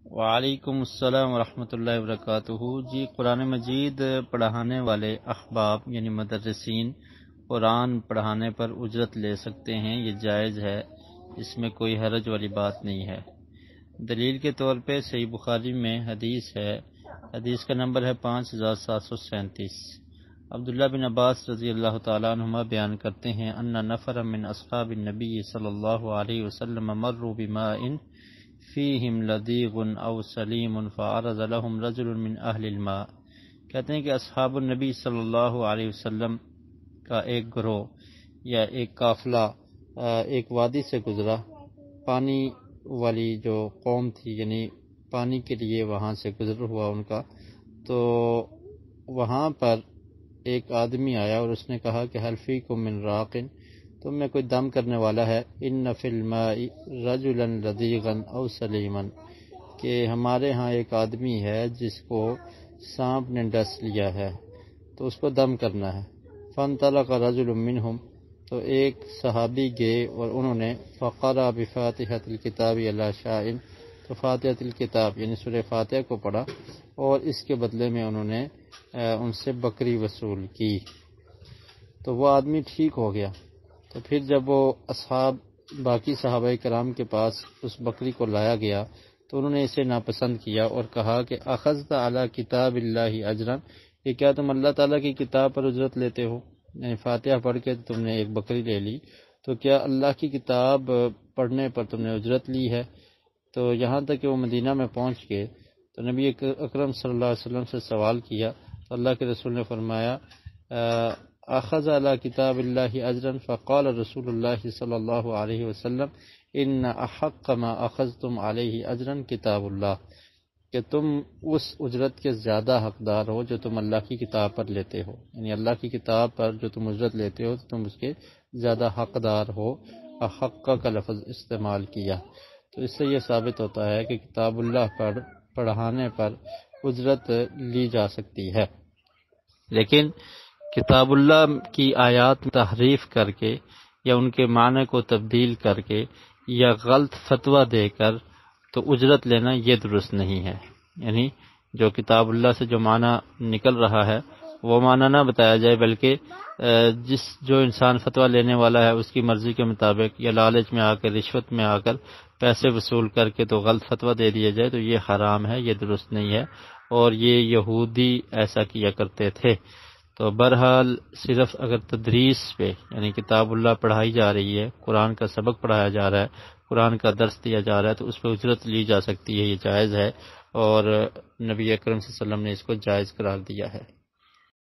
وعلیکم السلام ورحمۃ اللہ وبرکاتہ۔ جی، قرآن مجید پڑھانے والے احباب یعنی مدرسین قرآن پڑھانے پر اجرت لے سکتے ہیں، یہ جائز ہے، اس میں کوئی حرج والی بات نہیں ہے۔ دلیل کے طور پہ صحیح بخاری میں حدیث ہے، حدیث کا نمبر ہے 5737۔ عبداللہ بن عباس رضی اللہ تعالیٰ عنہما بیان کرتے ہیں ان نفر من اصحاب النبی صلی اللہ علیہ وسلم مروا بماء فیہم لدیغ او سلیم فعرض لهم رجل من اہل الماء۔ کہتے ہیں کہ اصحاب النبی صلی اللہ علیہ وسلم کا ایک گروہ یا ایک قافلہ ایک وادی سے گزرا، پانی والی جو قوم تھی، یعنی پانی کے لیے وہاں سے گزر ہوا ان کا، تو وہاں پر ایک آدمی آیا اور اس نے کہا کہ حل فیکم من راق، تم میں کوئی دم کرنے والا ہے، ان فی الماء رجلا لدیغا او سلیما، کہ ہمارے ہاں ایک آدمی ہے جس کو سانپ نے ڈس لیا ہے تو اس کو دم کرنا ہے۔ فانطلق رجل منہم، تو ایک صحابی گئے اور انہوں نے فقرأ بفاتحۃ الکتاب علی شاء، تو فاتحۃ الکتاب یعنی سورہ فاتحہ کو پڑھا اور اس کے بدلے میں انہوں نے ان سے بکری وصول کی، تو وہ آدمی ٹھیک ہو گیا۔ تو پھر جب وہ باقی صحابہ کرام کے پاس اس بکری کو لایا گیا تو انہوں نے اسے ناپسند کیا اور کہا کہ اخذت علی کتاب اللہ اجرا، کہ کیا تم اللہ تعالیٰ کی کتاب پر اجرت لیتے ہو؟ یعنی فاتحہ پڑھ کے تم نے ایک بکری لے لی، تو کیا اللہ کی کتاب پڑھنے پر تم نے اجرت لی ہے؟ تو یہاں تک کہ وہ مدینہ میں پہنچ گئے تو نبی اکرم صلی اللہ علیہ وسلم سے سوال کیا تو اللہ کے رسول نے فرمایا اخذ علی کتاب اللہ اجرا، فقال رسول اللہ صلی اللہ علیہ وسلم ان احق ما اخذتم علیہ اجرا کتاب اللہ، کہ تم اس اجرت کے زیادہ حقدار ہو جو تم اللہ کی کتاب پر لیتے ہو، یعنی اللہ کی کتاب پر جو تم اجرت لیتے ہو تو تم اس کے زیادہ حقدار ہو۔ احق کا لفظ استعمال کیا، تو اس سے یہ ثابت ہوتا ہے کہ کتاب اللہ پر پڑھانے پر اجرت لی جا سکتی ہے، لیکن کتاب اللہ کی آیات تحریف کر کے یا ان کے معنی کو تبدیل کر کے یا غلط فتویٰ دے کر تو اجرت لینا یہ درست نہیں ہے۔ یعنی جو کتاب اللہ سے جو معنی نکل رہا ہے وہ معنی نہ بتایا جائے، بلکہ جو انسان فتویٰ لینے والا ہے اس کی مرضی کے مطابق یا لالچ میں آ کر، رشوت میں آ کر پیسے وصول کر کے تو غلط فتویٰ دے دیا جائے تو یہ حرام ہے، یہ درست نہیں ہے، اور یہ یہودی ایسا کیا کرتے تھے۔ تو بہرحال صرف اگر تدریس پہ یعنی کتاب اللہ پڑھائی جا رہی ہے، قرآن کا سبق پڑھایا جا رہا ہے، قرآن کا درس دیا جا رہا ہے، تو اس پہ اجرت لی جا سکتی ہے، یہ جائز ہے، اور نبی اکرم صلی اللہ علیہ وسلم نے اس کو جائز قرار دیا ہے۔